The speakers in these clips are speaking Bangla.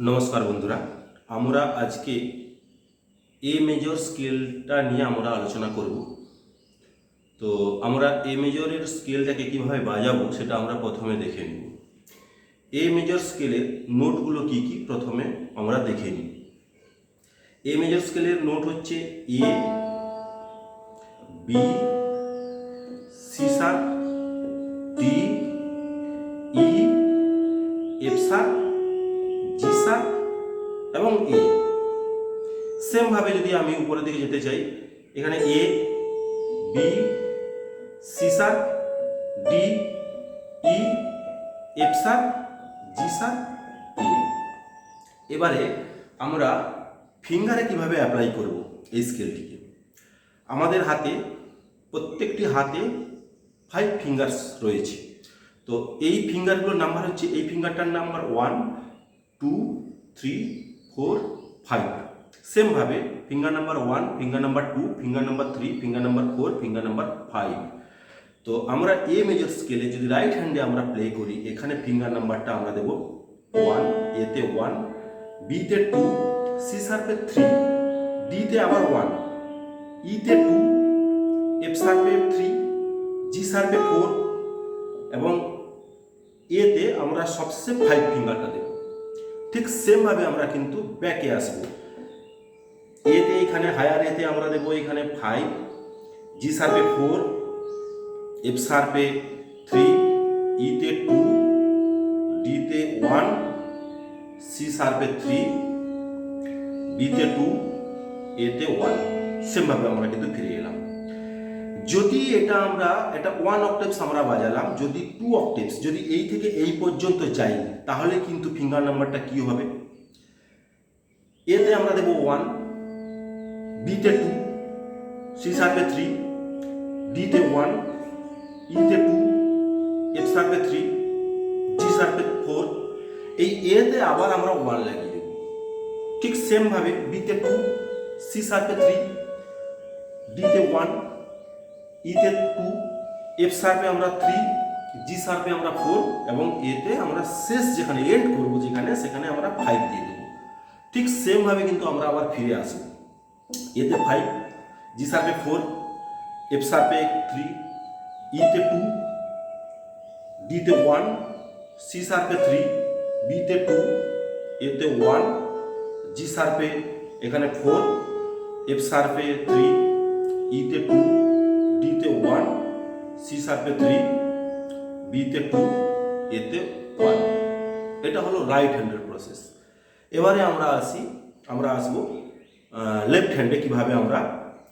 নমস্কার বন্ধুরা, আমরা আজকে এ মেজর স্কেলটা নিয়ে আমরা আলোচনা করব। তো আমরা এ মেজরের স্কেলটাকে কীভাবে বাজাবো সেটা আমরা প্রথমে দেখে নিব। এ মেজর স্কেলের নোটগুলো কি কি প্রথমে আমরা দেখে নিই। এ মেজর স্কেলের নোট হচ্ছে এ, বি, সি শার্প, ডি, ই, এফ শার্প, জি শার্প এবং এ। সেমভাবে যদি আমি উপরের দিকে যেতে চাই, এখানে এ, বি, সি শার্প, ডি, ই, এফ শার্প, জি শার্প, এ। এবারে আমরা ফিঙ্গারে কিভাবে অ্যাপ্লাই করব এই স্কেলটিকে। আমাদের হাতে প্রত্যেকটি হাতে 5 ফিঙ্গার্স রয়েছে। তো এই ফিঙ্গারগুলোর নাম্বার হচ্ছে, এই ফিঙ্গারটার নাম্বার 1, 2, 3, 4, 5। সেমভাবে finger number 1, finger number 2, finger number 3, finger number 4, finger number 5। তো আমরা এ মেজর স্কেলে যদি রাইট হ্যান্ডে আমরা প্লে করি, এখানে ফিঙ্গার নাম্বারটা আমরা দেব 1, এতে 1, বিতে 2, সি শার্পে 3, ডিতে আবার 1, ইতে 2, এফ শার্পে 3, জি শার্পে 4 এবং এতে আমরা সবচেয়ে 5 ফিঙ্গারটা দেব। ঠিক সেমভাবে আমরা কিন্তু ব্যাকে আসবো। এতে এখানে হায়ার এতে আমরা দেবো এখানে 5, জি শার্পে 4, এফ শার্পে 3, ইতে 2, ডিতে 1, সি শার্পে 3, বিতে 2, এতে 1। সেমভাবে আমরা কিন্তু ফিরে এলাম। যদি এটা 1 অক্টেভস আমরা বাজালাম, যদি 2 অক্টেভস, যদি এই থেকে এই পর্যন্ত যাই, তাহলে কিন্তু ফিঙ্গার নাম্বারটা কি হবে? এতে আমরা দেবো 1, বিতে 2, সি শার্পে 3, ডিতে 1, ইতে 2, এফ শার্পে 3, জি শার্পে 4। এই এতে আবার আমরা 1 লাগিয়ে দেব। ঠিক সেমভাবে বিতে 2, সি শার্পে 3, ডিতে 1, ইতে 2, এফ শার্পে আমরা 3, জি শার্পে আমরা 4 এবং এতে আমরা শেষ যেখানে এন্ড করব সেখানে আমরা 5 দিয়ে দেবো। ঠিক সেমভাবে কিন্তু আমরা আবার ফিরে আসবো। এতে 5, জি শার্পে 4, এফ শার্পে 3, ইতে 2, ডিতে 1, সি শার্পে 3, বিতে 2, এতে 1, জি শার্পে এখানে 4, এফ শার্পে 3, ইতে 2, ডিতে 1, সি শার্পে 3, বিতে 2, এতে 1। এটা হলো রাইট হ্যান্ডের প্রসেস। এবারে আমরা আসবো লেফট হ্যান্ডে কিভাবে আমরা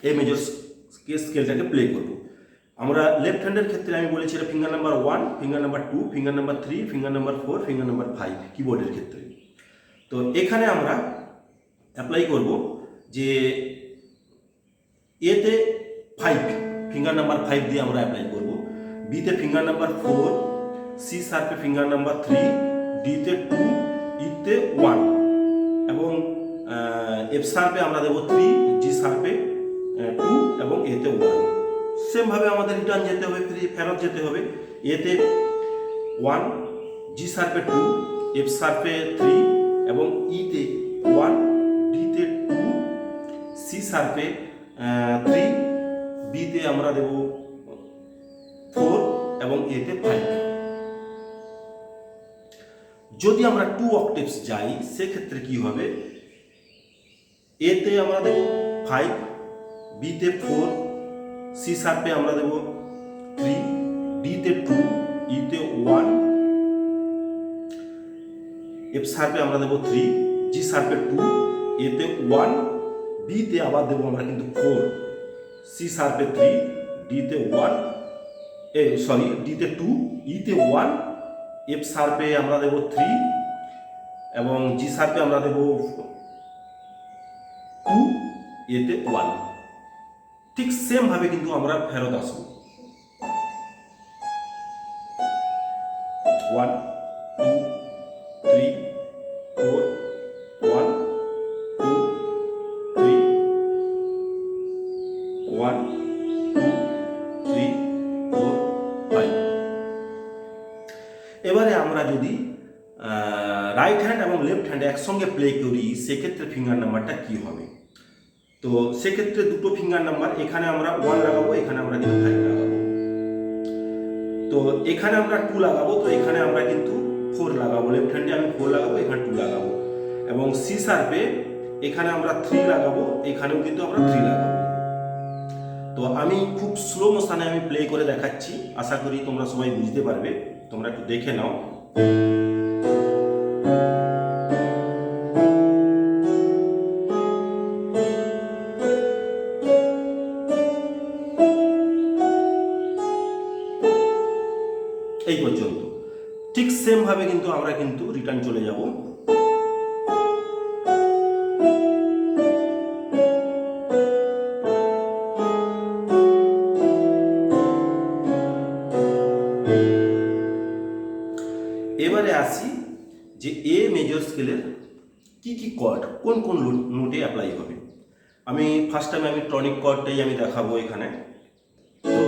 এই মেজর স্কেলটাকে প্লে করব। আমরা লেফট হ্যান্ডের ক্ষেত্রে আমি বলেছি এটা finger number 1, finger number 2, finger number 3, finger number 4, finger number 5 কিবোর্ডের ক্ষেত্রে। তো এখানে আমরা অ্যাপ্লাই করব যে এতে 5, ফিঙ্গার নাম্বার 5 দিয়ে আমরা অ্যাপ্লাই করব। বিতে ফিঙ্গার নাম্বার 4, সি শার্পে ফিঙ্গার নাম্বার 3, ডিতে 2, ইতে 1 এবং এফ শার্পে আমরা দেবো 3, জি শার্পে 2 এবং এতে 1। সেমভাবে আমাদের রিটার্ন যেতে হবে, ফেরত যেতে হবে। এতে 1, জি শার্পে 2, এফ শার্পে 3 এবং ইতে 1, ডিতে 2, সি শার্পে 3, বিতে আমরা দেব 4 এবং এতে 5। যদি আমরা 2 অক্টেভস যাই সেক্ষেত্রে কি হবে? এতে আমরা দেব 5, বিতে 4, সি শার্পে আমরা দেব 3, ডিতে 2, ইতে 1, এফ শার্পে আমরা দেব 3, জি শার্পে 2, এতে 1, বিতে আবার দেবো আমরা কিন্তু 4, সি শার্পে 3, ডিতে 1, ডিতে 2, ইতে 1, এফ শার্পে আমরা দেব 3 এবং জি শার্পে আমরা দেব 2, এতে 1। ঠিক সেম ভাবে কিন্তু আমরা ফেরত আসবো। 1, 2, 3, 4, 1, 2, 3, 1, 2, 3, 4, 5। এবারে আমরা যদি রাইট হ্যান্ড এবং লেফট হ্যান্ড একসঙ্গে প্লে করি সেক্ষেত্রে ফিঙ্গার নাম্বারটা কি হবে। তো সেক্ষেত্রে দুটো ফিঙ্গার নাম্বার, এখানে আমরা 1 লাগাবো, এখানে আমরা কিন্তু 5 লাগাবো। তো এখানে আমরা 2 লাগাবো, তো এখানে আমরা কিন্তু 4 লাগাবো। লেফট হ্যান্ডে আমি 4 লাগাবো, এখানে 2 লাগাবো। এবং সি শার্পে এখানে আমরা 3 লাগাবো, এখানেও কিন্তু আমরা 3 লাগাবো। তো আমি খুব স্লো মোশনে আমি প্লে করে দেখাচ্ছি, আশা করি তোমরা সবাই বুঝতে পারবে। তোমরা একটু দেখে নাও। এই পর্যন্ত ঠিক সেম ভাবে কিন্তু আমরা কিন্তু রিটার্ন চলে যাব। এবারে আসি যে এ মেজর স্কেলের কি কি কর্ড কোন কোন নোটে অ্যাপ্লাই হবে। আমি ফার্স্ট টাইম আমি টনিক কর্ডটাই আমি দেখাবো এখানে। তো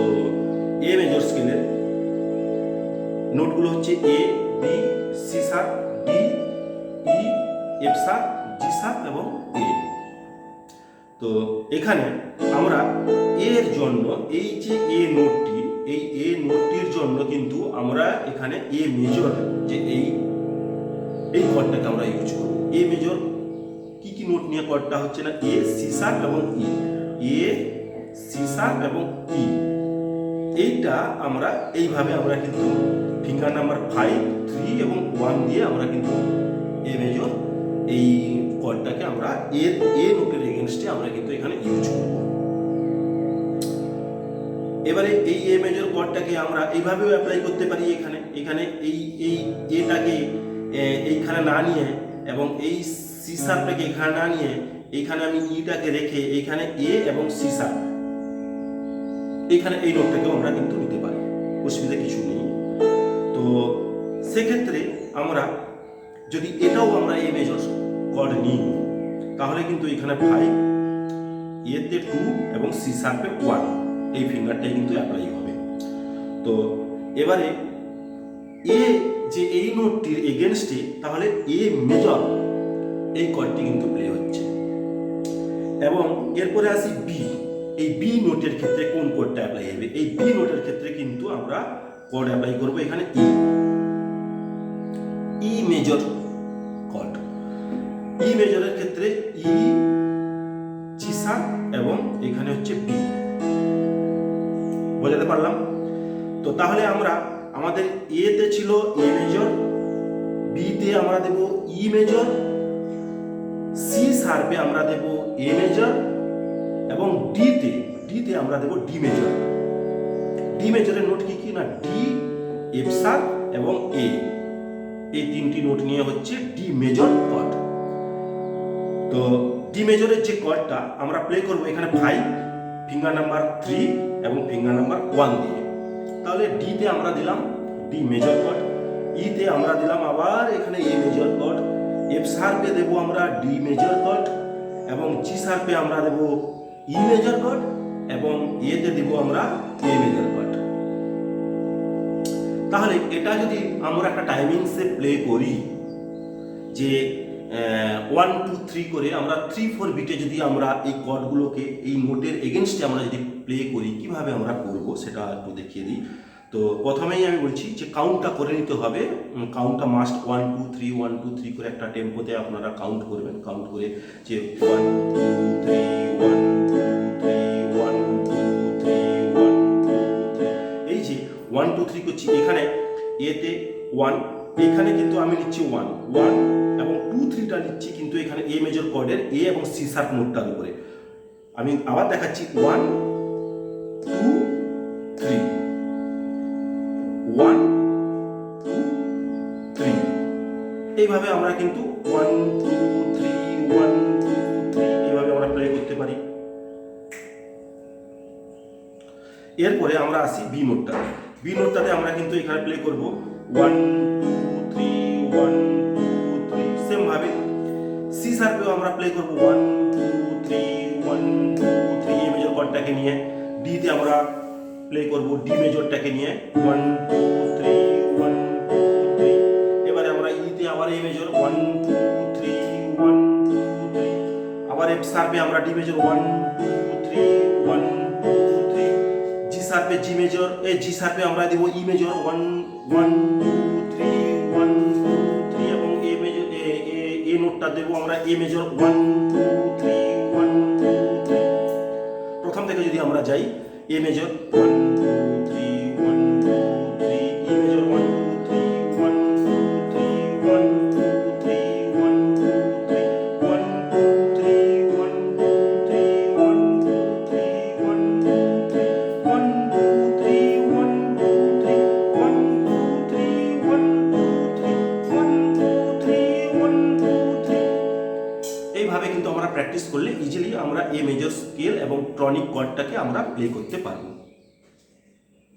এ মেজর স্কেলের নোটগুলো হচ্ছে এ, বি, সি শার্প, ডি, ই, এফ শার্প, জি শার্প এবং এ। তো এখানে আমরা এর জন্য এই যে এ নোটটি, এই এ নোটটির জন্য কিন্তু আমরা এখানে এ মেজর যে এই কর্ডটাকে আমরা ইউজ করব। এ মেজর কি কি নোট নিয়ে কর্ডটা হচ্ছে না, এ, সি শার্প এবং ই। এ, সি শার্প এবং ই, এইটা আমরা এইভাবে আমরা কিন্তু ফিঙ্গার নাম্বার 5, 3 এবং 1 দিয়ে আমরা কিন্তু এ মেজর এই কর্ডটাকে আমরা এ নোটের এগেনস্টে আমরা কিন্তু এখানে ইউজ করব। এবারে এই এ মেজর কর্ডটাকে আমরা এইভাবেও অ্যাপ্লাই করতে পারি। এখানে এই এটাকে এইখানে না নিয়ে এবং এই সি শার্পটাকে এখানে না নিয়ে এইখানে আমি ইটাকে রেখে এইখানে এ এবং সি শার্প এইখানে এই নোটটাকেও আমরা কিন্তু নিতে পারি, অসুবিধা কিছু নেই। তো সেক্ষেত্রে আমরা যদি এটাও আমরা এ মেজর কর্ড নিই তাহলে কিন্তু এখানে 5, এতে 2 এবং সি শার্পে 1 এই ফিঙ্গারটাই কিন্তু অ্যাপ্লাই হবে। তো এবারে এ যে এই নোটটির এগেনস্টে তাহলে এ মেজর এই কর্ডটি কিন্তু প্লে হচ্ছে। এবং এরপরে আসি বি। এই বি নোটের ক্ষেত্রে কোন কোডটা অ্যাপ্লাই হবে? এই বি নোটের ক্ষেত্রে কিন্তু আমরা কোড অ্যাপ্লাই করব এখানে ই মেজর কোড। ই মেজরের ক্ষেত্রে ই, জি শার্প এবং এখানে হচ্ছে বি। বোঝাতে পারলাম? তো তাহলে আমরা আমাদের এ তে ছিল এ মেজর, বি তে আমরা দেব ই মেজর, সি শার্পে আমরা দেব এ মেজর এবং ডি তে আমরা দেব ডি মেজর। ডি মেজরের নোট কি কি না, ডি, এফ শার্প এবং এ। এই তিনটি নোট নিয়ে হচ্ছে ডি মেজর কর্ড। তো ডি মেজরের যে কর্ডটা আমরা প্লে করব এখানে 5, ফিঙ্গার নাম্বার 3 এবং ফিঙ্গার নাম্বার 1 দিয়ে। তাহলে ডি তে আমরা দিলাম ডি মেজর কর্ড, ই তে আমরা দিলাম আবার এখানে এ মেজর কর্ড, এফ শার্পে দেব আমরা ডি মেজর কর্ড এবং জি শার্পে আমরা দেব ই মেজর কর্ড এবং এ তে দেব আমরা এ মেজর কর্ড। তাহলে এটা যদি আমরা একটা টাইমিংসে প্লে করি যে 1, 2, 3 করে আমরা 3, 4 বিটে যদি আমরা এই কর্ডগুলোকে এই নোটের এগেনস্টে আমরা যদি প্লে করি কিভাবে আমরা করব সেটা একটু দেখিয়ে দিই। তো প্রথমেই আমি বলছি যে কাউন্টটা করে নিতে হবে। কাউন্টটা মাস্ট 1, 2, 3, 1, 2, 3 করে একটা টেম্পোতে আপনারা কাউন্ট করবেন। কাউন্ট করে যে 1, 2, 3, 1, 2, 3, 1, 2, 3, 1, 2, 3। এই যে 1, 2, 3 করছি, এখানে এতে 1, এখানে কিন্তু আমি নিচ্ছি 1 এবং 2, 3টা নিচ্ছি কিন্তু এখানে এ মেজর কর্ডের এ এবং সি শার্প নোটটার উপরে। আমি আবার দেখাচ্ছি 1, 2, 3, 1, 2, 3। এইভাবে আমরা কিন্তু 1, 2, 3, 1, 2, 3 এইভাবে আমরা প্লে করতে পারি। এরপরে আমরা আসি বি নোটটা। বি নোটটাতে আমরা কিন্তু এখানে প্লে করব 1, 2, 3, 1, 2, 3 সেম ভাবে। সি শার্পেও আমরা প্লে করব 1, 2, 3, 1, 2, 3 এ মেজর কর্ডটাকে নিয়ে। ডি তে আমরা প্লে করব ডি মেজরটাকে নিয়ে 1, 2, 3, 1, 2, 3। এবারে আমরা ই তে আবার এ মেজর 1, 2, 3 1 2 3 আবার এফ শার্পে আমরা ডি মেজর 1 2 3 1 2 3 জি শার্পে জি মেজর জি শার্পে আমরা দেব ই মেজর 1 1 2 3 1 2 3 এবং এ মেজর এ নোটটা দেব আমরা এ মেজর 1 2 3 1 2 3 প্রথম থেকে যদি আমরা যাই এ মেজর 1 2 3 1 2 3 ই মেজর 1 2 3 1 2 3 1 2 3 1 2 3 1 2 3 1 2 3 1 2 3 1 2 3 1 2 3 1 2 3 1 2 3 1 2 3 1 2 3 1 2 3 এইভাবে কিন্তু আমরা প্র্যাকটিস করলে ইজিলি আমরা এ মেজর স্কেল এবং টনিক কর্ডটাকে আমরা প্লে করতে পারবো।